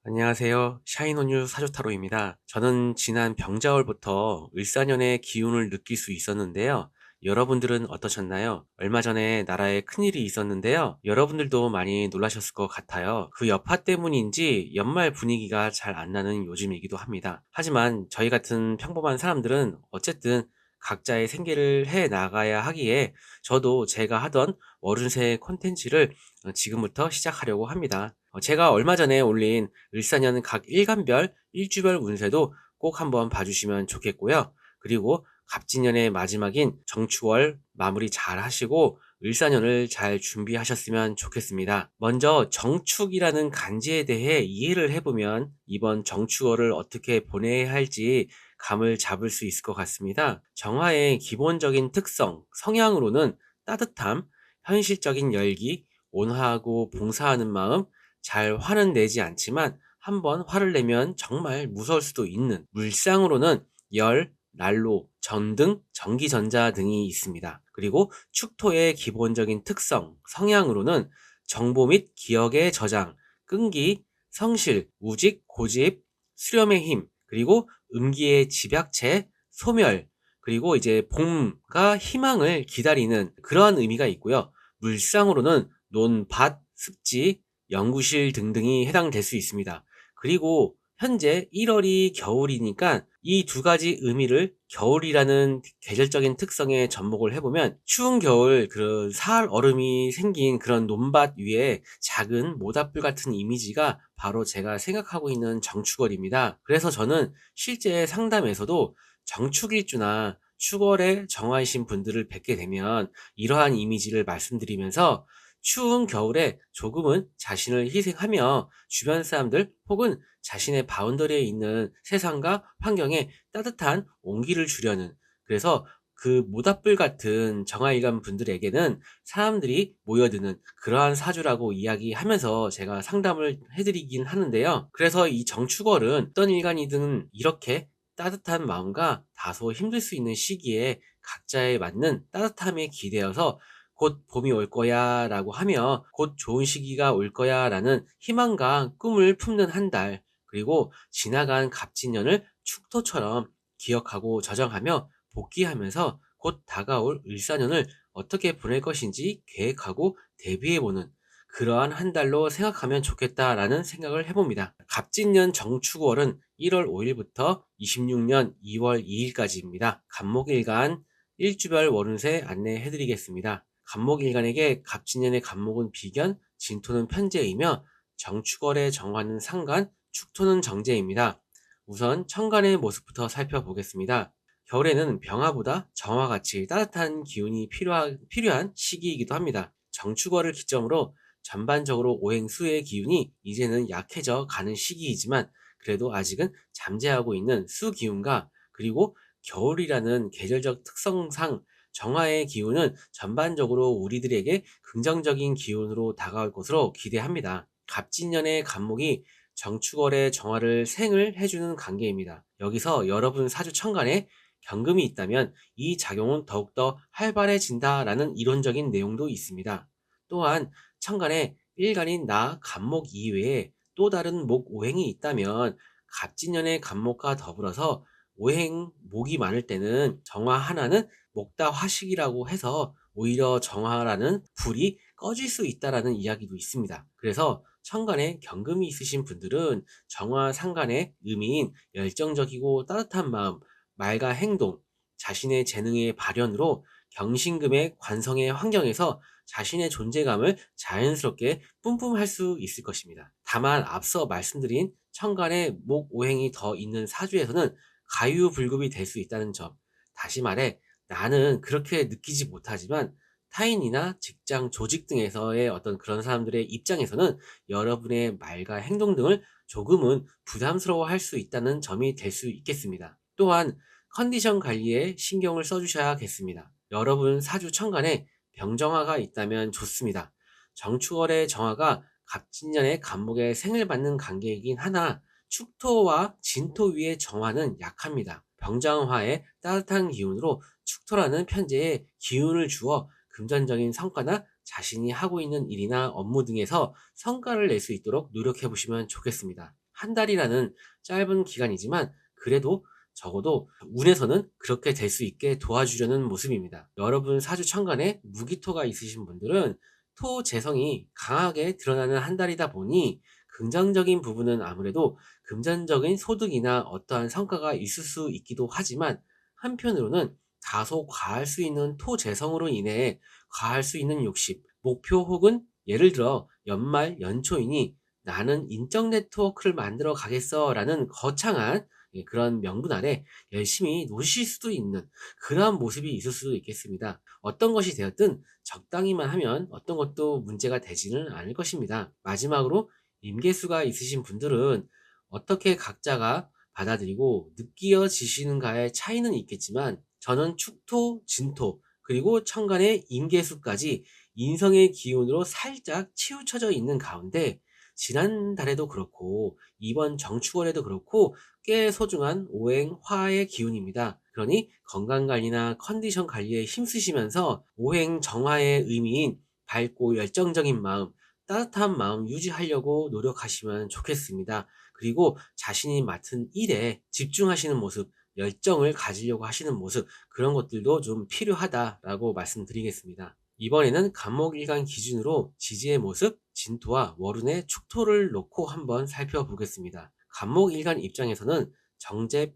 안녕하세요. 샤이노뉴 사조타로입니다. 저는 지난 병자월부터 을사년의 기운을 느낄 수 있었는데요. 여러분들은 어떠셨나요? 얼마 전에 나라에 큰일이 있었는데요. 여러분들도 많이 놀라셨을 것 같아요. 그 여파 때문인지 연말 분위기가 잘 안 나는 요즘이기도 합니다. 하지만 저희 같은 평범한 사람들은 어쨌든 각자의 생계를 해 나가야 하기에 저도 제가 하던 어른새 콘텐츠를 지금부터 시작하려고 합니다. 제가 얼마 전에 올린 을사년 각 일간별, 일주별 운세도 꼭 한번 봐주시면 좋겠고요. 그리고 갑진년의 마지막인 정축월 마무리 잘 하시고 을사년을 잘 준비하셨으면 좋겠습니다. 먼저 정축이라는 간지에 대해 이해를 해보면 이번 정축월을 어떻게 보내야 할지 감을 잡을 수 있을 것 같습니다. 정화의 기본적인 특성, 성향으로는 따뜻함, 현실적인 열기, 온화하고 봉사하는 마음, 잘 화는 내지 않지만 한번 화를 내면 정말 무서울 수도 있는, 물상으로는 열, 난로, 전등, 전기전자 등이 있습니다. 그리고 축토의 기본적인 특성, 성향으로는 정보 및 기억의 저장, 끈기, 성실, 우직, 고집, 수렴의 힘, 그리고 음기의 집약체, 소멸, 그리고 이제 봄과 희망을 기다리는 그러한 의미가 있고요. 물상으로는 논, 밭, 습지, 연구실 등등이 해당될 수 있습니다. 그리고 현재 1월이 겨울이니까 이 두 가지 의미를 겨울이라는 계절적인 특성에 접목을 해보면 추운 겨울 그런 사할 얼음이 생긴 그런 논밭 위에 작은 모닥불 같은 이미지가 바로 제가 생각하고 있는 정축월입니다. 그래서 저는 실제 상담에서도 정축일주나 축월에 정화이신 분들을 뵙게 되면 이러한 이미지를 말씀드리면서 추운 겨울에 조금은 자신을 희생하며 주변 사람들 혹은 자신의 바운더리에 있는 세상과 환경에 따뜻한 온기를 주려는, 그래서 그 모닥불 같은 정화일관 분들에게는 사람들이 모여드는 그러한 사주라고 이야기하면서 제가 상담을 해드리긴 하는데요. 그래서 이 정축월은 어떤 일간이든 이렇게 따뜻한 마음과 다소 힘들 수 있는 시기에 각자에 맞는 따뜻함에 기대어서 곧 봄이 올 거야 라고 하며 곧 좋은 시기가 올 거야 라는 희망과 꿈을 품는 한 달, 그리고 지나간 갑진년을 축토처럼 기억하고 저장하며 복귀하면서 곧 다가올 을사년을 어떻게 보낼 것인지 계획하고 대비해보는 그러한 한 달로 생각하면 좋겠다라는 생각을 해봅니다. 갑진년 정축월은 1월 5일부터 26년 2월 2일까지입니다. 갑목일간 일주별 월운세 안내해드리겠습니다. 갑목일간에게 갑진년의 갑목은 비견, 진토는 편재이며 정축월의 정화는 상간, 축토는 정제입니다. 우선 천간의 모습부터 살펴보겠습니다. 겨울에는 병화보다 정화같이 따뜻한 기운이 필요한 시기이기도 합니다. 정축월을 기점으로 전반적으로 오행수의 기운이 이제는 약해져 가는 시기이지만 그래도 아직은 잠재하고 있는 수 기운과, 그리고 겨울이라는 계절적 특성상 정화의 기운은 전반적으로 우리들에게 긍정적인 기운으로 다가올 것으로 기대합니다. 갑진년의 갑목이 정축월의 정화를 생을 해주는 관계입니다. 여기서 여러분 사주 천간에 경금이 있다면 이 작용은 더욱더 활발해진다라는 이론적인 내용도 있습니다. 또한 천간에 일간인 나 갑목 이외에 또 다른 목 오행이 있다면 갑진년의 갑목과 더불어서 오행 목이 많을 때는 정화 하나는 목다 화식이라고 해서 오히려 정화라는 불이 꺼질 수 있다라는 이야기도 있습니다. 그래서 천간에 경금이 있으신 분들은 정화 상간의 의미인 열정적이고 따뜻한 마음, 말과 행동, 자신의 재능의 발현으로 경신금의 관성의 환경에서 자신의 존재감을 자연스럽게 뿜뿜할 수 있을 것입니다. 다만 앞서 말씀드린 천간에 목 오행이 더 있는 사주에서는 가유불급이 될 수 있다는 점, 다시 말해 나는 그렇게 느끼지 못하지만 타인이나 직장, 조직 등에서의 어떤 그런 사람들의 입장에서는 여러분의 말과 행동 등을 조금은 부담스러워 할 수 있다는 점이 될 수 있겠습니다. 또한 컨디션 관리에 신경을 써주셔야겠습니다. 여러분 사주 천간에 병정화가 있다면 좋습니다. 정축월의 정화가 갑진년의 갑목에 생을 받는 관계이긴 하나 축토와 진토 위의 정화는 약합니다. 병장화의 따뜻한 기운으로 축토라는 편제에 기운을 주어 금전적인 성과나 자신이 하고 있는 일이나 업무 등에서 성과를 낼 수 있도록 노력해 보시면 좋겠습니다. 한 달이라는 짧은 기간이지만 그래도 적어도 운에서는 그렇게 될 수 있게 도와주려는 모습입니다. 여러분 사주 천간에 무기토가 있으신 분들은 토 재성이 강하게 드러나는 한 달이다 보니 긍정적인 부분은 아무래도 금전적인 소득이나 어떠한 성과가 있을 수 있기도 하지만 한편으로는 다소 과할 수 있는 토 재성으로 인해 과할 수 있는 욕심, 목표 혹은 예를 들어 연말 연초이니 나는 인적 네트워크를 만들어 가겠어라는 거창한 그런 명분 아래 열심히 노실 수도 있는 그러한 모습이 있을 수도 있겠습니다. 어떤 것이 되었든 적당히만 하면 어떤 것도 문제가 되지는 않을 것입니다. 마지막으로 임계수가 있으신 분들은 어떻게 각자가 받아들이고 느끼어지시는가의 차이는 있겠지만 저는 축토, 진토, 그리고 천간의 임계수까지 인성의 기운으로 살짝 치우쳐져 있는 가운데 지난달에도 그렇고 이번 정축월에도 그렇고 꽤 소중한 오행화의 기운입니다. 그러니 건강관리나 컨디션 관리에 힘쓰시면서 오행 정화의 의미인 밝고 열정적인 마음, 따뜻한 마음 유지하려고 노력하시면 좋겠습니다. 그리고 자신이 맡은 일에 집중하시는 모습, 열정을 가지려고 하시는 모습, 그런 것들도 좀 필요하다라고 말씀드리겠습니다. 이번에는 간목일간 기준으로 지지의 모습, 진토와 월운의 축토를 놓고 한번 살펴보겠습니다. 간목일간 입장에서는 정제,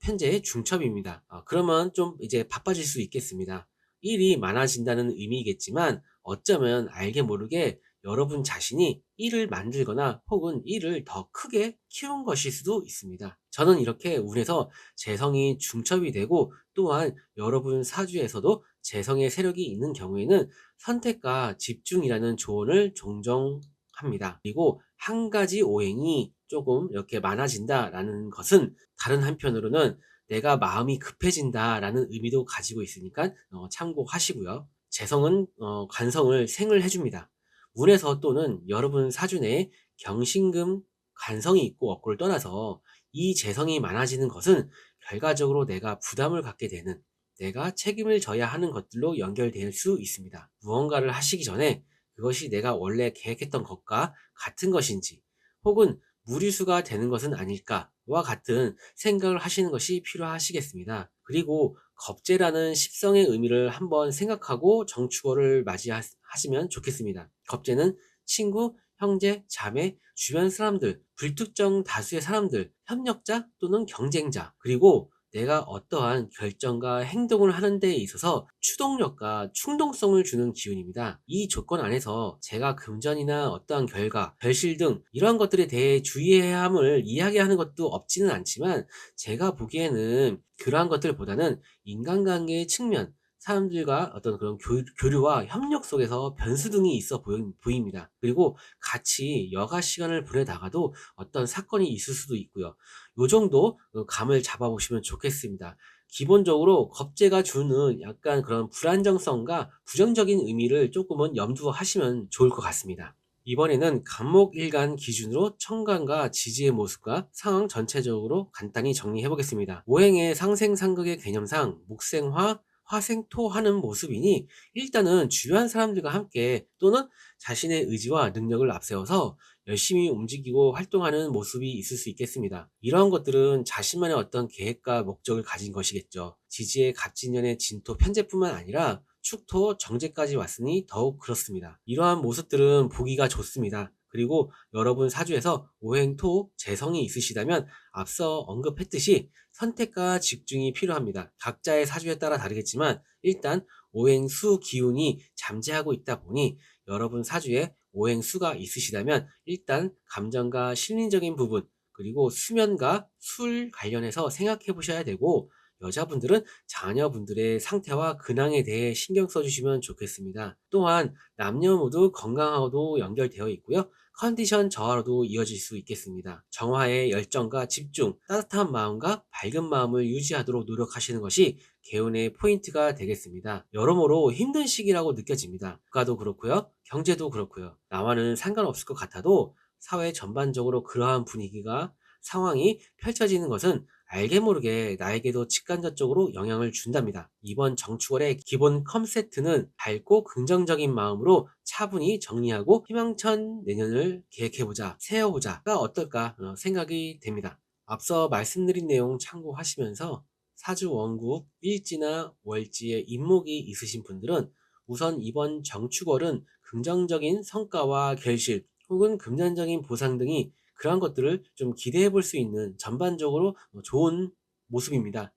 편제의 중첩입니다. 그러면 좀 이제 바빠질 수 있겠습니다. 일이 많아진다는 의미겠지만 어쩌면 알게 모르게 여러분 자신이 일을 만들거나 혹은 일을 더 크게 키운 것일 수도 있습니다. 저는 이렇게 운에서 재성이 중첩이 되고 또한 여러분 사주에서도 재성의 세력이 있는 경우에는 선택과 집중이라는 조언을 종종 합니다. 그리고 한 가지 오행이 조금 이렇게 많아진다라는 것은 다른 한편으로는 내가 마음이 급해진다라는 의미도 가지고 있으니까 참고하시고요. 재성은 관성을 생을 해줍니다. 운에서 또는 여러분 사주 내에 경신금 관성이 있고 없고를 떠나서 이 재성이 많아지는 것은 결과적으로 내가 부담을 갖게 되는 내가 책임을 져야 하는 것들로 연결될 수 있습니다. 무언가를 하시기 전에 그것이 내가 원래 계획했던 것과 같은 것인지 혹은 무리수가 되는 것은 아닐까와 같은 생각을 하시는 것이 필요하시겠습니다. 그리고 겁재라는 십성의 의미를 한번 생각하고 정축월을 맞이하시면 좋겠습니다. 겁재는 친구, 형제, 자매, 주변 사람들, 불특정 다수의 사람들, 협력자 또는 경쟁자, 그리고 내가 어떠한 결정과 행동을 하는 데 있어서 추동력과 충동성을 주는 기운입니다. 이 조건 안에서 제가 금전이나 어떠한 결과, 결실 등 이러한 것들에 대해 주의해야 함을 이야기하는 것도 없지는 않지만 제가 보기에는 그러한 것들보다는 인간관계의 측면, 사람들과 어떤 그런 교류와 협력 속에서 변수 등이 있어 보입니다. 그리고 같이 여가 시간을 보내다가도 어떤 사건이 있을 수도 있고요. 요 정도 감을 잡아보시면 좋겠습니다. 기본적으로 겁재가 주는 약간 그런 불안정성과 부정적인 의미를 조금은 염두하시면 좋을 것 같습니다. 이번에는 간목일간 기준으로 천간과 지지의 모습과 상황 전체적으로 간단히 정리해 보겠습니다. 오행의 상생상극의 개념상 목생화, 화생토하는 모습이니 일단은 주변 사람들과 함께 또는 자신의 의지와 능력을 앞세워서 열심히 움직이고 활동하는 모습이 있을 수 있겠습니다. 이러한 것들은 자신만의 어떤 계획과 목적을 가진 것이겠죠. 지지의 갑진년의 진토 편제뿐만 아니라 축토 정제까지 왔으니 더욱 그렇습니다. 이러한 모습들은 보기가 좋습니다. 그리고 여러분 사주에서 오행토 재성이 있으시다면 앞서 언급했듯이 선택과 집중이 필요합니다. 각자의 사주에 따라 다르겠지만 일단 오행수 기운이 잠재하고 있다 보니 여러분 사주에 오행수가 있으시다면 일단 감정과 심리적인 부분 그리고 수면과 술 관련해서 생각해 보셔야 되고 여자분들은 자녀분들의 상태와 근황에 대해 신경 써주시면 좋겠습니다. 또한 남녀 모두 건강하고도 연결되어 있고요. 컨디션 저하로도 이어질 수 있겠습니다. 정화의 열정과 집중, 따뜻한 마음과 밝은 마음을 유지하도록 노력하시는 것이 개운의 포인트가 되겠습니다. 여러모로 힘든 시기라고 느껴집니다. 국가도 그렇고요. 경제도 그렇고요. 나와는 상관없을 것 같아도 사회 전반적으로 그러한 분위기가 상황이 펼쳐지는 것은 알게 모르게 나에게도 직간접적으로 영향을 준답니다. 이번 정축월의 기본 컨셉트는 밝고 긍정적인 마음으로 차분히 정리하고 희망찬 내년을 계획해보자, 세워보자가 어떨까 생각이 됩니다. 앞서 말씀드린 내용 참고하시면서 사주 원국 일지나 월지에 인목이 있으신 분들은 우선 이번 정축월은 긍정적인 성과와 결실 혹은 금전적인 보상 등이 그러한 것들을 좀 기대해 볼 수 있는 전반적으로 좋은 모습입니다.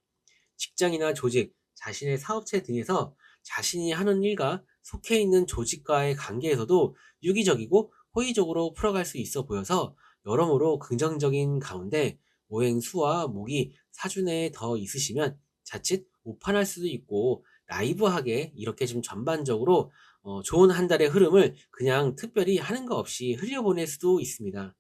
직장이나 조직, 자신의 사업체 등에서 자신이 하는 일과 속해 있는 조직과의 관계에서도 유기적이고 호의적으로 풀어갈 수 있어 보여서 여러모로 긍정적인 가운데 오행수와 목이 사주내에 더 있으시면 자칫 오판할 수도 있고 라이브하게 이렇게 좀 전반적으로 좋은 한 달의 흐름을 그냥 특별히 하는 거 없이 흘려보낼 수도 있습니다.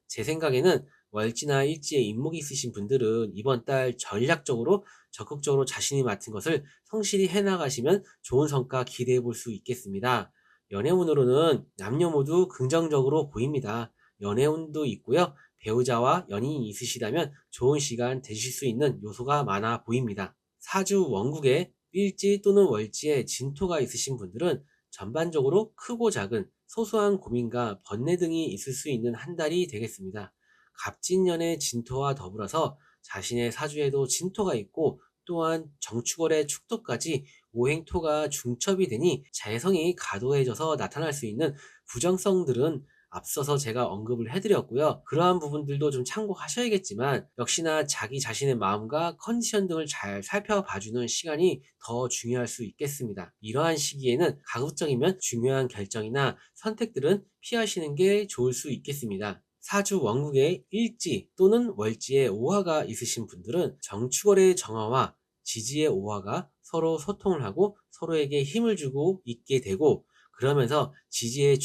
제 생각에는 월지나 일지에 인목이 있으신 분들은 이번 달 전략적으로 적극적으로 자신이 맡은 것을 성실히 해나가시면 좋은 성과 기대해 볼 수 있겠습니다. 연애운으로는 남녀 모두 긍정적으로 보입니다. 연애운도 있고요. 배우자와 연인이 있으시다면 좋은 시간 되실 수 있는 요소가 많아 보입니다. 사주 원국에 일지 또는 월지에 진토가 있으신 분들은 전반적으로 크고 작은 소소한 고민과 번뇌 등이 있을 수 있는 한 달이 되겠습니다. 갑진년의 진토와 더불어서 자신의 사주에도 진토가 있고 또한 정축월의 축토까지 오행토가 중첩이 되니 재성이 과도해져서 나타날 수 있는 부정성들은 앞서서 제가 언급을 해드렸고요. 그러한 부분들도 좀 참고하셔야겠지만 역시나 자기 자신의 마음과 컨디션 등을 잘 살펴봐주는 시간이 더 중요할 수 있겠습니다. 이러한 시기에는 가급적이면 중요한 결정이나 선택들은 피하시는 게 좋을 수 있겠습니다. 사주 원국에 일지 또는 월지에 오화가 있으신 분들은 정축월의 정화와 지지의 오화가 서로 소통을 하고 서로에게 힘을 주고 있게 되고 그러면서 지지에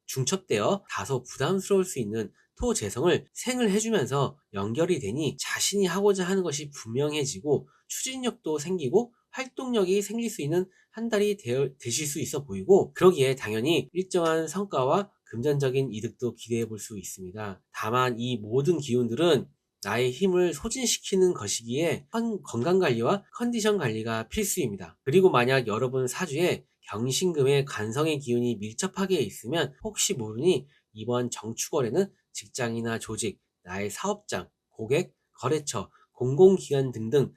중첩되어 다소 부담스러울 수 있는 토재성을 생을 해주면서 연결이 되니 자신이 하고자 하는 것이 분명해지고 추진력도 생기고 활동력이 생길 수 있는 한 달이 되실 수 있어 보이고 그러기에 당연히 일정한 성과와 금전적인 이득도 기대해 볼 수 있습니다. 다만 이 모든 기운들은 나의 힘을 소진시키는 것이기에 건강관리와 컨디션 관리가 필수입니다. 그리고 만약 여러분 사주에 경신금의 관성의 기운이 밀접하게 있으면 혹시 모르니 이번 정축월에는 직장이나 조직, 나의 사업장, 고객, 거래처, 공공기관 등등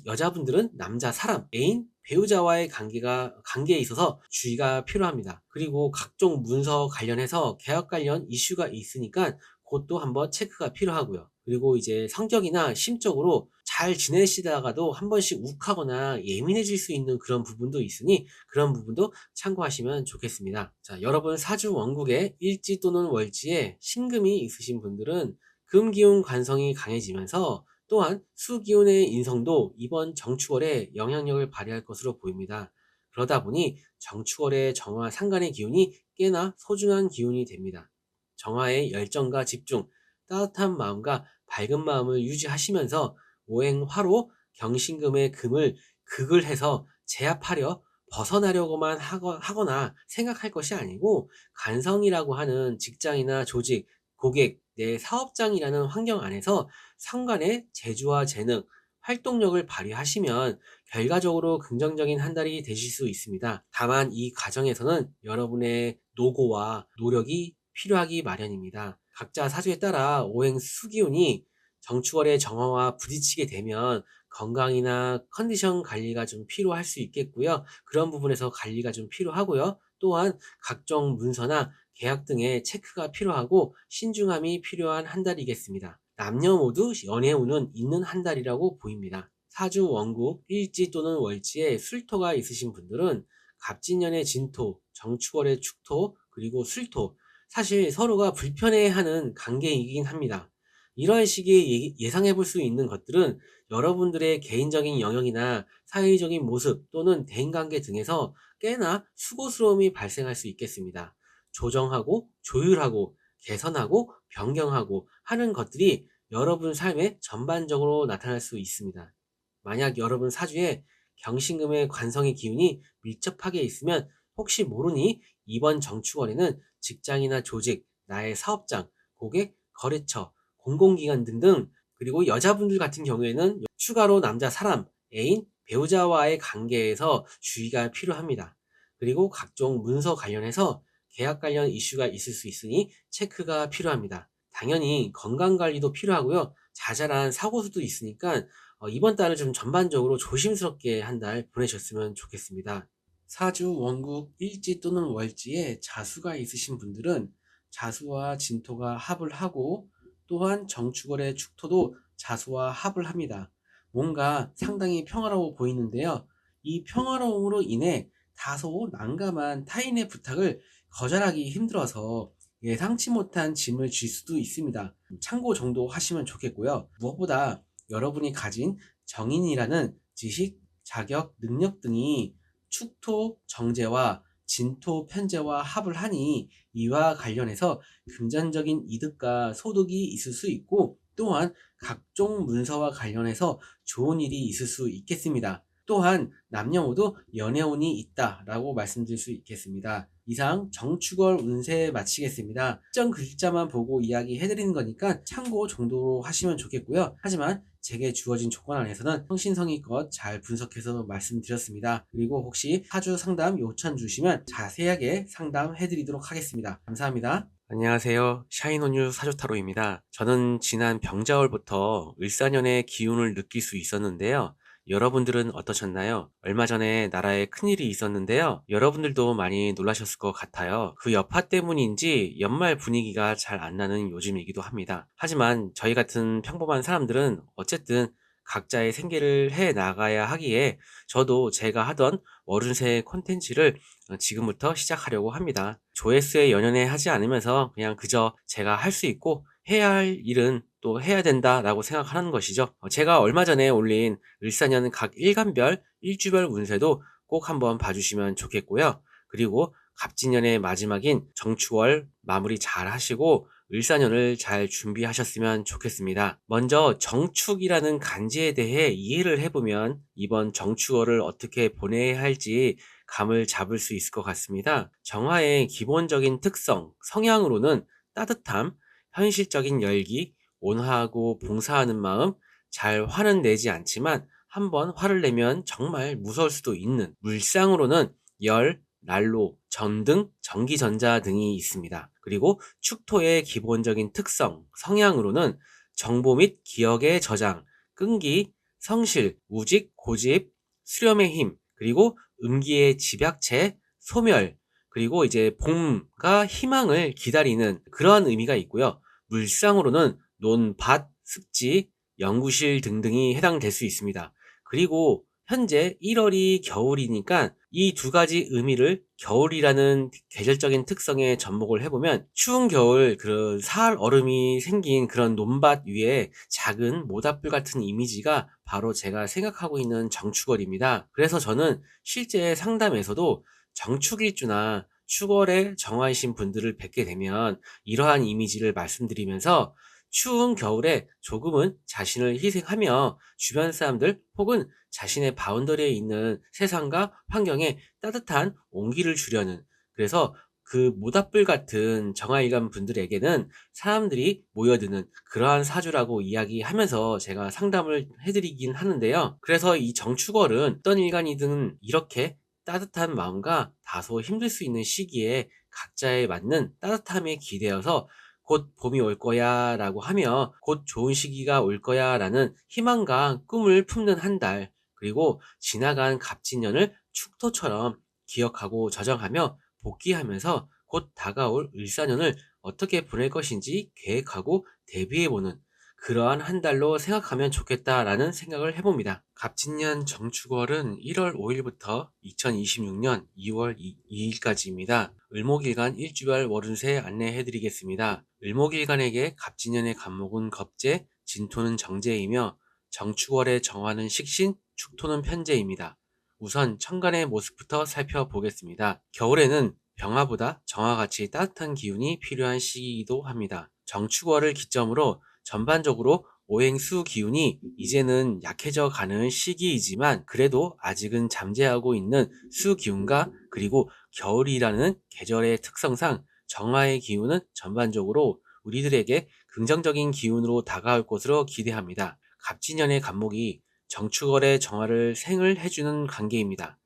여자분들은 남자 사람, 애인, 배우자와의 관계에 있어서 주의가 필요합니다. 그리고 각종 문서 관련해서 계약 관련 이슈가 있으니까 그것도 한번 체크가 필요하고요. 그리고 이제 성격이나 심적으로 잘 지내시다가도 한 번씩 욱하거나 예민해질 수 있는 그런 부분도 있으니 그런 부분도 참고하시면 좋겠습니다. 자, 여러분 사주 원국에 일지 또는 월지에 신금이 있으신 분들은 금기운 관성이 강해지면서 또한 수기운의 인성도 이번 정축월에 영향력을 발휘할 것으로 보입니다. 그러다 보니 정축월의 정화 상간의 기운이 꽤나 소중한 기운이 됩니다. 정화의 열정과 집중, 따뜻한 마음과 밝은 마음을 유지하시면서 오행화로 경신금의 금을 극을 해서 제압하려 벗어나려고만 하거나 생각할 것이 아니고 간성이라고 하는 직장이나 조직, 고객, 내 사업장이라는 환경 안에서 상관의 재주와 재능, 활동력을 발휘하시면 결과적으로 긍정적인 한 달이 되실 수 있습니다. 다만 이 과정에서는 여러분의 노고와 노력이 필요하기 마련입니다. 각자 사주에 따라 오행 수기운이 정축월의 정화와 부딪히게 되면 건강이나 컨디션 관리가 좀 필요할 수 있겠고요. 그런 부분에서 관리가 좀 필요하고요. 또한 각종 문서나 계약 등의 체크가 필요하고 신중함이 필요한 한 달이겠습니다. 남녀 모두 연애운은 있는 한 달이라고 보입니다. 사주 원국, 일지 또는 월지에 술토가 있으신 분들은 갑진년의 진토, 정축월의 축토, 그리고 술토, 사실 서로가 불편해하는 관계이긴 합니다. 이러한 시기에 예상해 볼 수 있는 것들은 여러분들의 개인적인 영역이나 사회적인 모습 또는 대인관계 등에서 꽤나 수고스러움이 발생할 수 있겠습니다. 조정하고 조율하고 개선하고 변경하고 하는 것들이 여러분 삶에 전반적으로 나타날 수 있습니다. 만약 여러분 사주에 경신금의 관성의 기운이 밀접하게 있으면 혹시 모르니 이번 정축월에는 직장이나 조직, 나의 사업장, 고객, 거래처, 공공기관 등등 그리고 여자분들 같은 경우에는 추가로 남자 사람, 애인, 배우자와의 관계에서 주의가 필요합니다. 그리고 각종 문서 관련해서 계약 관련 이슈가 있을 수 있으니 체크가 필요합니다. 당연히 건강관리도 필요하고요. 자잘한 사고수도 있으니까 이번 달을 좀 전반적으로 조심스럽게 한 달 보내셨으면 좋겠습니다. 사주, 원국, 일지 또는 월지에 자수가 있으신 분들은 자수와 진토가 합을 하고, 또한 정축월의 축토도 자수와 합을 합니다. 뭔가 상당히 평화로워 보이는데요. 이 평화로움으로 인해 다소 난감한 타인의 부탁을 거절하기 힘들어서 예상치 못한 짐을 질 수도 있습니다. 참고 정도 하시면 좋겠고요. 무엇보다 여러분이 가진 정인이라는 지식, 자격, 능력 등이 축토 정제와 진토 편제와 합을 하니 이와 관련해서 금전적인 이득과 소득이 있을 수 있고, 또한 각종 문서와 관련해서 좋은 일이 있을 수 있겠습니다. 또한 남녀 모두 연애운이 있다라고 말씀드릴 수 있겠습니다. 이상 정축월 운세 마치겠습니다. 특정 글자만 보고 이야기해드리는 거니까 참고 정도로 하시면 좋겠고요. 하지만 제게 주어진 조건 안에서는 성신성의껏 잘 분석해서 말씀드렸습니다. 그리고 혹시 사주 상담 요청 주시면 자세하게 상담해드리도록 하겠습니다. 감사합니다. 안녕하세요. 샤이노뉴 사주타로입니다. 저는 지난 병자월부터 을사년의 기운을 느낄 수 있었는데요. 여러분들은 어떠셨나요? 얼마 전에 나라에 큰일이 있었는데요. 여러분들도 많이 놀라셨을 것 같아요. 그 여파 때문인지 연말 분위기가 잘 안 나는 요즘이기도 합니다. 하지만 저희 같은 평범한 사람들은 어쨌든 각자의 생계를 해 나가야 하기에 저도 제가 하던 월운세 콘텐츠를 지금부터 시작하려고 합니다. 조회수에 연연해 하지 않으면서 그냥 그저 제가 할 수 있고 해야 할 일은 또 해야 된다라고 생각하는 것이죠. 제가 얼마 전에 올린 을사년 각 일간별, 일주별 운세도 꼭 한번 봐주시면 좋겠고요. 그리고 갑진년의 마지막인 정축월 마무리 잘 하시고 을사년을 잘 준비하셨으면 좋겠습니다. 먼저 정축이라는 간지에 대해 이해를 해보면 이번 정축월을 어떻게 보내야 할지 감을 잡을 수 있을 것 같습니다. 정화의 기본적인 특성, 성향으로는 따뜻함, 현실적인 열기, 온화하고 봉사하는 마음, 잘 화는 내지 않지만 한번 화를 내면 정말 무서울 수도 있는, 물상으로는 열, 난로, 전등, 전기전자 등이 있습니다. 그리고 축토의 기본적인 특성, 성향으로는 정보 및 기억의 저장, 끈기, 성실, 우직, 고집, 수렴의 힘, 그리고 음기의 집약체, 소멸, 그리고 이제 봄과 희망을 기다리는 그러한 의미가 있고요. 물상으로는 논, 밭, 습지, 연구실 등등이 해당될 수 있습니다. 그리고 현재 1월이 겨울이니까 이 두 가지 의미를 겨울이라는 계절적인 특성에 접목을 해보면 추운 겨울 그런 사할 얼음이 생긴 그런 논밭 위에 작은 모닥불 같은 이미지가 바로 제가 생각하고 있는 정축월입니다. 그래서 저는 실제 상담에서도 정축일주나 축월에 정화이신 분들을 뵙게 되면 이러한 이미지를 말씀드리면서 추운 겨울에 조금은 자신을 희생하며 주변 사람들 혹은 자신의 바운더리에 있는 세상과 환경에 따뜻한 온기를 주려는, 그래서 그 모닥불 같은 정화일관 분들에게는 사람들이 모여드는 그러한 사주라고 이야기하면서 제가 상담을 해드리긴 하는데요. 그래서 이 정축월은 어떤 일간이든 이렇게 따뜻한 마음과 다소 힘들 수 있는 시기에 각자에 맞는 따뜻함에 기대어서 곧 봄이 올 거야 라고 하며 곧 좋은 시기가 올 거야 라는 희망과 꿈을 품는 한 달, 그리고 지나간 갑진년을 축토처럼 기억하고 저장하며 복귀하면서 곧 다가올 을사년을 어떻게 보낼 것인지 계획하고 대비해보는 그러한 한 달로 생각하면 좋겠다라는 생각을 해봅니다. 갑진년 정축월은 1월 5일부터 2026년 2월 2일까지입니다. 을목일간 일주별 월운세 안내해드리겠습니다. 을목일간에게 갑진년의 간목은 겁재, 진토는 정제이며 정축월의 정화는 식신, 축토는 편제입니다. 우선 천간의 모습부터 살펴보겠습니다. 겨울에는 병화보다 정화같이 따뜻한 기운이 필요한 시기이기도 합니다. 정축월을 기점으로 전반적으로 오행수 기운이 이제는 약해져 가는 시기이지만 그래도 아직은 잠재하고 있는 수 기운과, 그리고 겨울이라는 계절의 특성상 정화의 기운은 전반적으로 우리들에게 긍정적인 기운으로 다가올 것으로 기대합니다. 갑진년의 갑목이 정축월의 정화를 생을 해주는 관계입니다.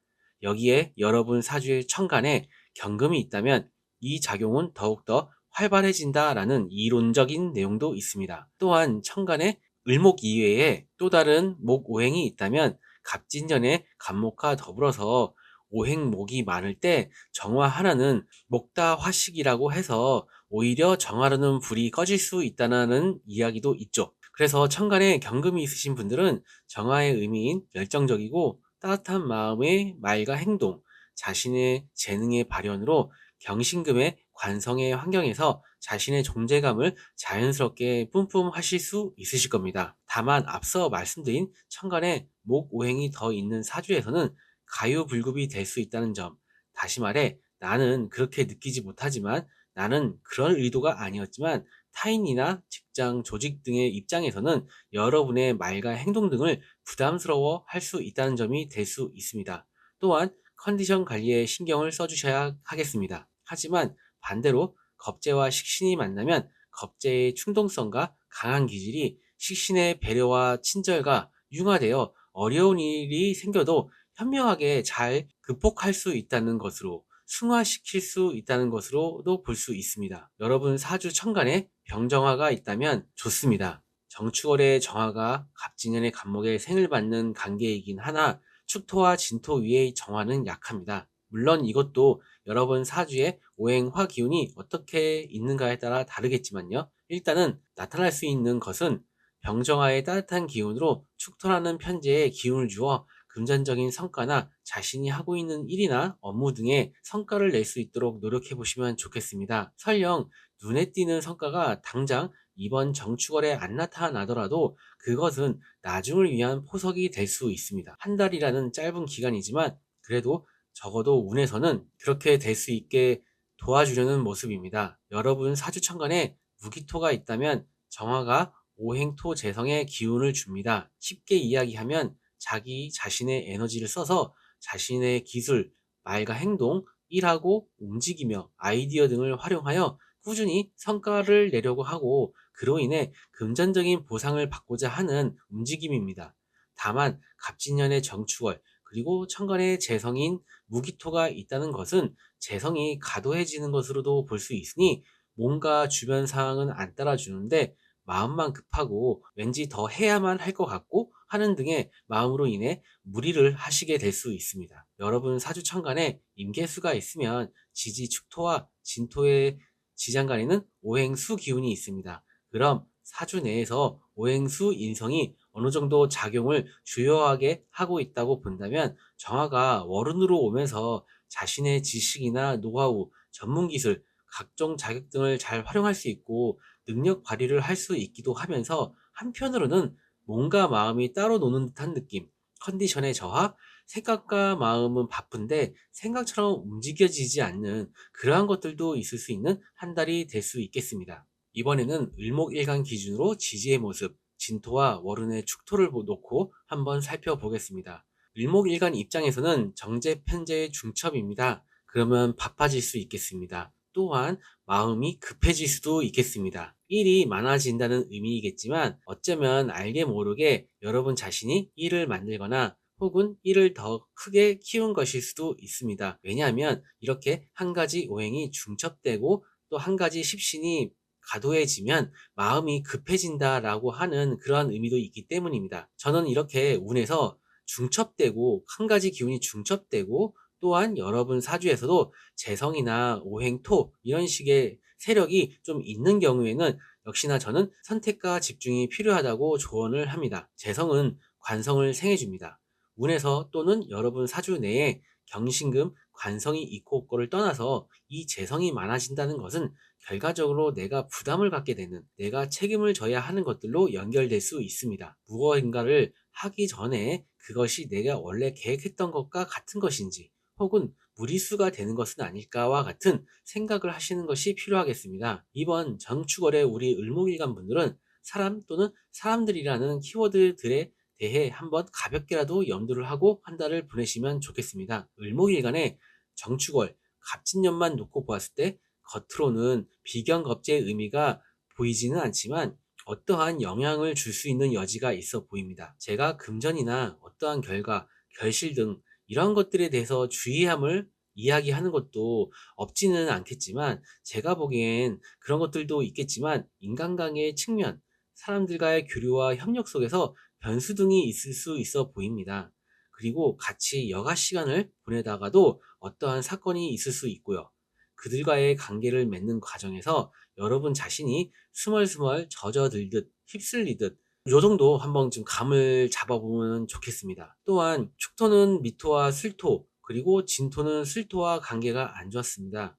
여기에 여러분 사주의 천간에 경금이 있다면 이 작용은 더욱더 활발해진다라는 이론적인 내용도 있습니다. 또한 천간에 을목 이외에 또 다른 목 오행이 있다면 갑진년의 갑목과 더불어서 오행목이 많을 때 정화 하나는 목다화식이라고 해서 오히려 정화로는 불이 꺼질 수 있다는 이야기도 있죠. 그래서 천간에 경금이 있으신 분들은 정화의 의미인 열정적이고 따뜻한 마음의 말과 행동, 자신의 재능의 발현으로 경신금의 관성의 환경에서 자신의 존재감을 자연스럽게 뿜뿜하실 수 있으실 겁니다. 다만 앞서 말씀드린 천간에 목 오행이 더 있는 사주에서는 가유불급이 될 수 있다는 점, 다시 말해 나는 그렇게 느끼지 못하지만 나는 그런 의도가 아니었지만 타인이나 직장, 조직 등의 입장에서는 여러분의 말과 행동 등을 부담스러워 할 수 있다는 점이 될 수 있습니다. 또한 컨디션 관리에 신경을 써주셔야 하겠습니다. 하지만 반대로 겁재와 식신이 만나면 겁재의 충동성과 강한 기질이 식신의 배려와 친절과 융화되어 어려운 일이 생겨도 현명하게 잘 극복할 수 있다는 것으로 승화시킬 수 있다는 것으로도 볼 수 있습니다. 여러분 사주 천간에 병정화가 있다면 좋습니다. 정축월의 정화가 갑진년의 갑목에 생을 받는 관계이긴 하나 축토와 진토 위의 정화는 약합니다. 물론 이것도 여러분 사주의 오행화 기운이 어떻게 있는가에 따라 다르겠지만요. 일단은 나타날 수 있는 것은 병정화의 따뜻한 기운으로 축토라는 편제에 기운을 주어 금전적인 성과나 자신이 하고 있는 일이나 업무 등의 성과를 낼 수 있도록 노력해 보시면 좋겠습니다. 설령 눈에 띄는 성과가 당장 이번 정축월에 안 나타나더라도 그것은 나중을 위한 포석이 될 수 있습니다. 한 달이라는 짧은 기간이지만 그래도 적어도 운에서는 그렇게 될 수 있게 도와주려는 모습입니다. 여러분 사주천간에 무기토가 있다면 정화가 오행토 재성의 기운을 줍니다. 쉽게 이야기하면 자기 자신의 에너지를 써서 자신의 기술, 말과 행동, 일하고 움직이며 아이디어 등을 활용하여 꾸준히 성과를 내려고 하고 그로 인해 금전적인 보상을 받고자 하는 움직임입니다. 다만 갑진년의 정축월 그리고 천간의 재성인 무기토가 있다는 것은 재성이 과도해지는 것으로도 볼 수 있으니 뭔가 주변 상황은 안 따라주는데 마음만 급하고 왠지 더 해야만 할 것 같고 하는 등의 마음으로 인해 무리를 하시게 될 수 있습니다. 여러분 사주천간에 임계수가 있으면 지지축토와 진토의 지장간에는 오행수 기운이 있습니다. 그럼 사주 내에서 오행수 인성이 어느 정도 작용을 주요하게 하고 있다고 본다면 정화가 월운으로 오면서 자신의 지식이나 노하우, 전문기술, 각종 자격 등을 잘 활용할 수 있고 능력 발휘를 할 수 있기도 하면서 한편으로는 몸과 마음이 따로 노는 듯한 느낌, 컨디션의 저하, 생각과 마음은 바쁜데 생각처럼 움직여지지 않는 그러한 것들도 있을 수 있는 한 달이 될 수 있겠습니다. 이번에는 을목일간 기준으로 지지의 모습, 진토와 월운의 축토를 놓고 한번 살펴보겠습니다. 을목일간 입장에서는 정제 편제의 중첩입니다. 그러면 바빠질 수 있겠습니다. 또한 마음이 급해질 수도 있겠습니다. 일이 많아진다는 의미이겠지만 어쩌면 알게 모르게 여러분 자신이 일을 만들거나 혹은 일을 더 크게 키운 것일 수도 있습니다. 왜냐하면 이렇게 한 가지 오행이 중첩되고 또 한 가지 십신이 과도해지면 마음이 급해진다라고 하는 그러한 의미도 있기 때문입니다. 저는 이렇게 운에서 중첩되고 한 가지 기운이 중첩되고 또한 여러분 사주에서도 재성이나 오행토 이런 식의 세력이 좀 있는 경우에는 역시나 저는 선택과 집중이 필요하다고 조언을 합니다. 재성은 관성을 생해줍니다. 운에서 또는 여러분 사주 내에 경신금, 관성이 있고 없고를 떠나서 이 재성이 많아진다는 것은 결과적으로 내가 부담을 갖게 되는, 내가 책임을 져야 하는 것들로 연결될 수 있습니다. 무엇인가를 하기 전에 그것이 내가 원래 계획했던 것과 같은 것인지 혹은 무리수가 되는 것은 아닐까와 같은 생각을 하시는 것이 필요하겠습니다. 이번 정축월의 우리 을목일간 분들은 사람 또는 사람들이라는 키워드들에 대해 한번 가볍게라도 염두를 하고 한 달을 보내시면 좋겠습니다. 을목일간의 정축월, 갑진년만 놓고 보았을 때 겉으로는 비견겁재의 의미가 보이지는 않지만 어떠한 영향을 줄 수 있는 여지가 있어 보입니다. 제가 금전이나 어떠한 결과, 결실 등 이런 것들에 대해서 주의함을 이야기하는 것도 없지는 않겠지만, 제가 보기엔 그런 것들도 있겠지만 인간관계의 측면, 사람들과의 교류와 협력 속에서 변수 등이 있을 수 있어 보입니다. 그리고 같이 여가 시간을 보내다가도 어떠한 사건이 있을 수 있고요. 그들과의 관계를 맺는 과정에서 여러분 자신이 스멀스멀 젖어들듯 휩쓸리듯 요 정도 한번 좀 감을 잡아보면 좋겠습니다. 또한 축토는 미토와 술토, 그리고 진토는 술토와 관계가 안 좋았습니다.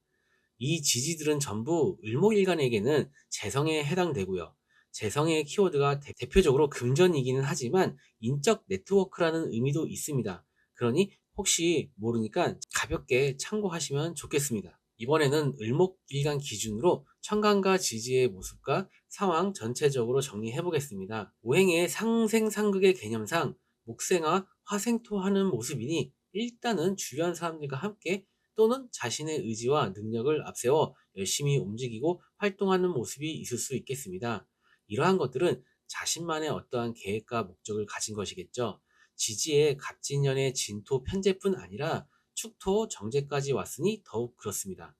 이 지지들은 전부 을목일간에게는 재성에 해당되고요. 재성의 키워드가 대표적으로 금전이기는 하지만 인적 네트워크라는 의미도 있습니다. 그러니 혹시 모르니까 가볍게 참고하시면 좋겠습니다. 이번에는 을목일간 기준으로 천간과 지지의 모습과 상황 전체적으로 정리해 보겠습니다. 오행의 상생상극의 개념상 목생화, 화생토하는 모습이니 일단은 주변 사람들과 함께 또는 자신의 의지와 능력을 앞세워 열심히 움직이고 활동하는 모습이 있을 수 있겠습니다. 이러한 것들은 자신만의 어떠한 계획과 목적을 가진 것이겠죠. 지지의 갑진년의 진토 편제뿐 아니라 축토 정제까지 왔으니 더욱 그렇습니다.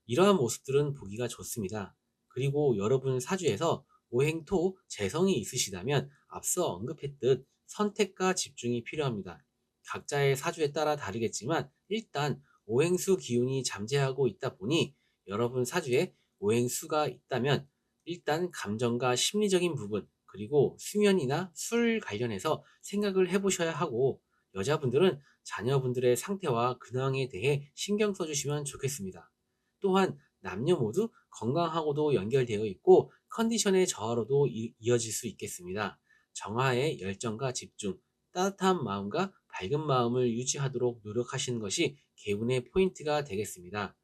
이러한 모습들은 보기가 좋습니다. 그리고 여러분 사주에서 오행토 재성이 있으시다면 앞서 언급했듯 선택과 집중이 필요합니다. 각자의 사주에 따라 다르겠지만 일단 오행수 기운이 잠재하고 있다 보니 여러분 사주에 오행수가 있다면 일단 감정과 심리적인 부분, 그리고 수면이나 술 관련해서 생각을 해보셔야 하고, 여자분들은 자녀분들의 상태와 근황에 대해 신경 써주시면 좋겠습니다. 또한 남녀 모두 건강하고도 연결되어 있고 컨디션의 저하로도 이어질 수 있겠습니다. 정화의 열정과 집중, 따뜻한 마음과 밝은 마음을 유지하도록 노력하시는 것이 개운의 포인트가 되겠습니다.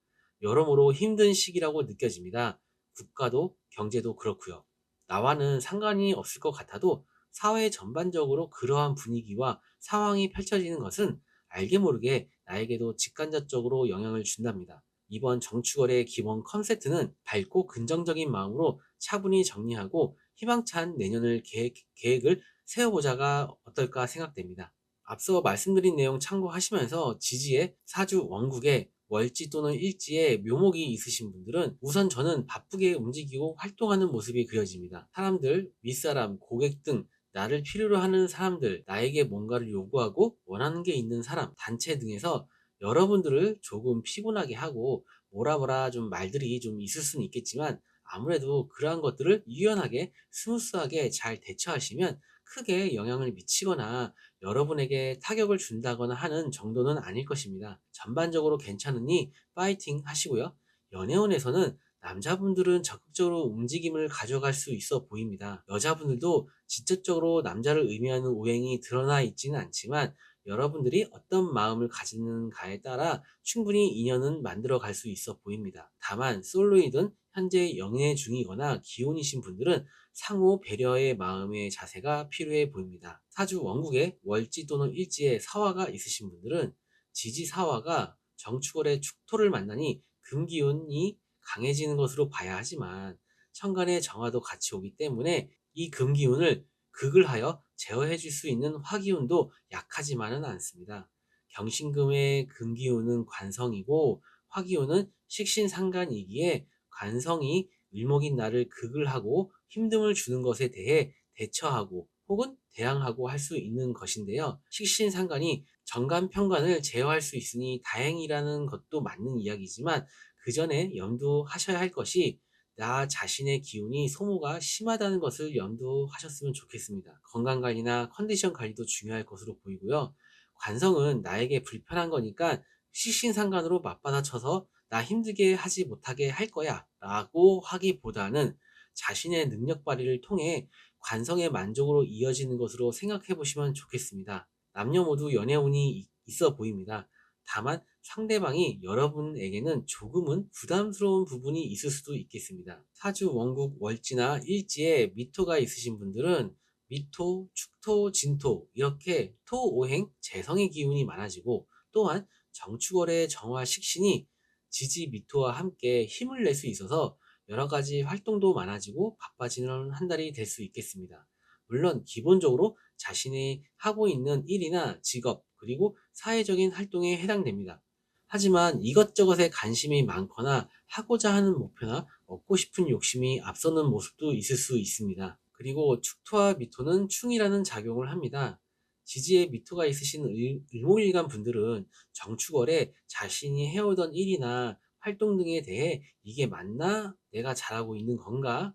여러모로 힘든 시기라고 느껴집니다. 국가도 경제도 그렇고요. 나와는 상관이 없을 것 같아도 사회 전반적으로 그러한 분위기와 상황이 펼쳐지는 것은 알게 모르게 나에게도 직간접적으로 영향을 준답니다. 이번 정축월의 기본 컨셉트는 밝고 긍정적인 마음으로 차분히 정리하고 희망찬 내년을 계획을 세워보자가 어떨까 생각됩니다. 앞서 말씀드린 내용 참고하시면서 지지에 사주 원국에 월지 또는 일지에 묘목이 있으신 분들은 우선 저는 바쁘게 움직이고 활동하는 모습이 그려집니다. 사람들, 윗사람, 고객 등 나를 필요로 하는 사람들, 나에게 뭔가를 요구하고 원하는 게 있는 사람, 단체 등에서 여러분들을 조금 피곤하게 하고 뭐라 좀 말들이 좀 있을 수는 있겠지만, 아무래도 그러한 것들을 유연하게 스무스하게 잘 대처하시면 크게 영향을 미치거나 여러분에게 타격을 준다거나 하는 정도는 아닐 것입니다. 전반적으로 괜찮으니 파이팅 하시고요. 연애운에서는 남자분들은 적극적으로 움직임을 가져갈 수 있어 보입니다. 여자분들도 직접적으로 남자를 의미하는 오행이 드러나 있지는 않지만 여러분들이 어떤 마음을 가지는가에 따라 충분히 인연은 만들어 갈 수 있어 보입니다. 다만 솔로이든 현재 연애 중이거나 기혼이신 분들은 상호 배려의 마음의 자세가 필요해 보입니다. 사주 원국에 월지 또는 일지에 사화가 있으신 분들은 지지 사화가 정축월의 축토를 만나니 금기운이 강해지는 것으로 봐야 하지만 천간의 정화도 같이 오기 때문에 이 금기운을 극을 하여 제어해 줄 수 있는 화기운도 약하지만은 않습니다. 경신금의 금기운은 관성이고 화기운은 식신상간이기에 관성이 을목인 나를 극을 하고 힘듦을 주는 것에 대해 대처하고 혹은 대항하고 할 수 있는 것인데요. 식신상간이 정간편관을 제어할 수 있으니 다행이라는 것도 맞는 이야기지만 그 전에 염두하셔야 할 것이 나 자신의 기운이 소모가 심하다는 것을 염두하셨으면 좋겠습니다. 건강관리나 컨디션 관리도 중요할 것으로 보이고요. 관성은 나에게 불편한 거니까 식신상간으로 맞받아쳐서 나 힘들게 하지 못하게 할 거야 라고 하기보다는 자신의 능력 발휘를 통해 관성의 만족으로 이어지는 것으로 생각해 보시면 좋겠습니다. 남녀 모두 연애운이 있어 보입니다. 다만 상대방이 여러분에게는 조금은 부담스러운 부분이 있을 수도 있겠습니다. 사주 원국 월지나 일지에 미토가 있으신 분들은 미토, 축토, 진토 이렇게 토오행 재성의 기운이 많아지고, 또한 정축월의 정화 식신이 지지 미토와 함께 힘을 낼 수 있어서 여러 가지 활동도 많아지고 바빠지는 한 달이 될 수 있겠습니다. 물론 기본적으로 자신이 하고 있는 일이나 직업, 그리고 사회적인 활동에 해당됩니다. 하지만 이것저것에 관심이 많거나 하고자 하는 목표나 얻고 싶은 욕심이 앞서는 모습도 있을 수 있습니다. 그리고 축토와 미토는 충이라는 작용을 합니다. 지지에 미토가 있으신 을목일간 분들은 정축월에 자신이 해오던 일이나 활동 등에 대해 이게 맞나? 내가 잘하고 있는 건가?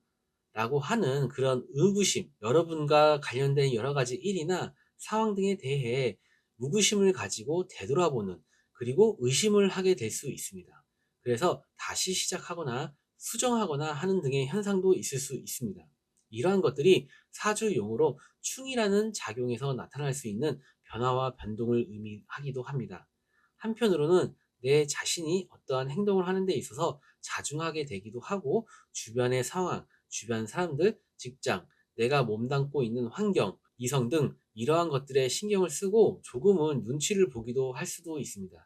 라고 하는 그런 의구심, 여러분과 관련된 여러 가지 일이나 상황 등에 대해 무구심을 가지고 되돌아보는, 그리고 의심을 하게 될 수 있습니다. 그래서 다시 시작하거나 수정하거나 하는 등의 현상도 있을 수 있습니다. 이러한 것들이 사주용어로 충이라는 작용에서 나타날 수 있는 변화와 변동을 의미하기도 합니다. 한편으로는 내 자신이 어떠한 행동을 하는 데 있어서 자중하게 되기도 하고, 주변의 상황, 주변 사람들, 직장, 내가 몸담고 있는 환경, 이성 등 이러한 것들에 신경을 쓰고 조금은 눈치를 보기도 할 수도 있습니다.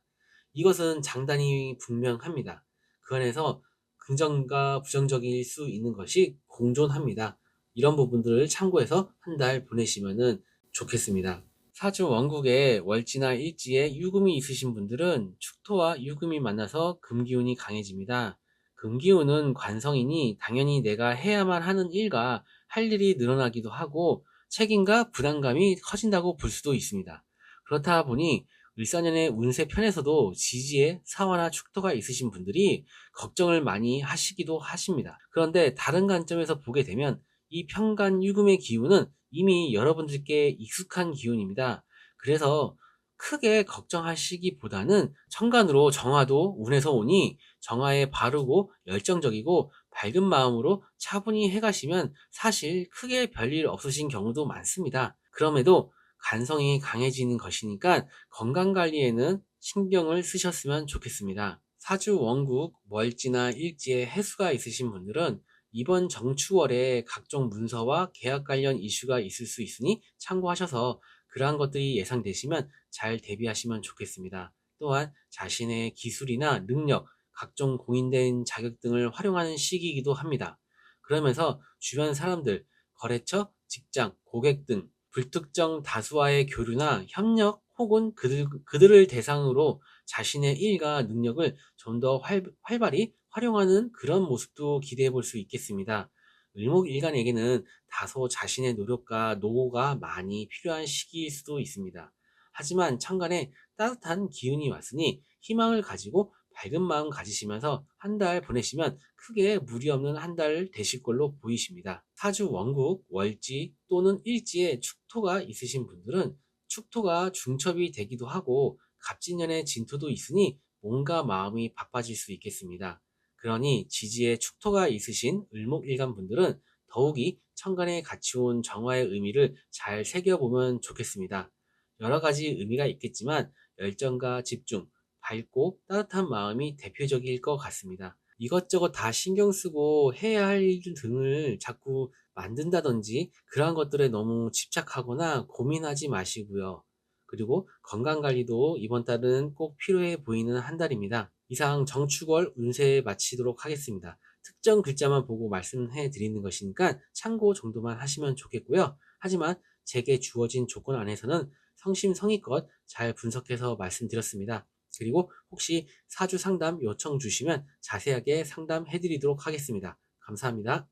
이것은 장단이 분명합니다. 그 안에서 긍정과 부정적일 수 있는 것이 공존합니다. 이런 부분들을 참고해서 한 달 보내시면 좋겠습니다. 사주 원국에 월지나 일지에 유금이 있으신 분들은 축토와 유금이 만나서 금기운이 강해집니다. 금기운은 관성이니 당연히 내가 해야만 하는 일과 할 일이 늘어나기도 하고 책임과 부담감이 커진다고 볼 수도 있습니다. 그렇다 보니 을사년의 운세 편에서도 지지에 사화나 축토가 있으신 분들이 걱정을 많이 하시기도 하십니다. 그런데 다른 관점에서 보게 되면 이 편간 유금의 기운은 이미 여러분들께 익숙한 기운입니다. 그래서 크게 걱정하시기보다는 천간으로 정화도 운에서 오니 정화에 바르고 열정적이고 밝은 마음으로 차분히 해가시면 사실 크게 별일 없으신 경우도 많습니다. 그럼에도 간성이 강해지는 것이니까 건강관리에는 신경을 쓰셨으면 좋겠습니다. 사주 원국, 월지나 일지에 해수가 있으신 분들은 이번 정축월에 각종 문서와 계약 관련 이슈가 있을 수 있으니 참고하셔서 그러한 것들이 예상되시면 잘 대비하시면 좋겠습니다. 또한 자신의 기술이나 능력, 각종 공인된 자격 등을 활용하는 시기이기도 합니다. 그러면서 주변 사람들, 거래처, 직장, 고객 등 불특정 다수와의 교류나 협력 혹은 그들을 대상으로 자신의 일과 능력을 좀 더 활발히 활용하는 그런 모습도 기대해 볼 수 있겠습니다. 을목일간에게는 다소 자신의 노력과 노고가 많이 필요한 시기일 수도 있습니다. 하지만 천간에 따뜻한 기운이 왔으니 희망을 가지고 밝은 마음 가지시면서 한 달 보내시면 크게 무리 없는 한 달 되실 걸로 보이십니다. 사주 원국, 월지 또는 일지에 축토가 있으신 분들은 축토가 중첩이 되기도 하고 갑진년의 진토도 있으니 몸과 마음이 바빠질 수 있겠습니다. 그러니 지지에 축토가 있으신 을목일간 분들은 더욱이 천간에 같이 온 정화의 의미를 잘 새겨보면 좋겠습니다. 여러 가지 의미가 있겠지만 열정과 집중, 밝고 따뜻한 마음이 대표적일 것 같습니다. 이것저것 다 신경 쓰고 해야 할 일 등을 자꾸 만든다든지 그러한 것들에 너무 집착하거나 고민하지 마시고요. 그리고 건강관리도 이번 달은 꼭 필요해 보이는 한 달입니다. 이상 정축월 운세 마치도록 하겠습니다. 특정 글자만 보고 말씀해 드리는 것이니까 참고 정도만 하시면 좋겠고요. 하지만 제게 주어진 조건 안에서는 성심성의껏 잘 분석해서 말씀드렸습니다. 그리고 혹시 사주 상담 요청 주시면 자세하게 상담해 드리도록 하겠습니다. 감사합니다.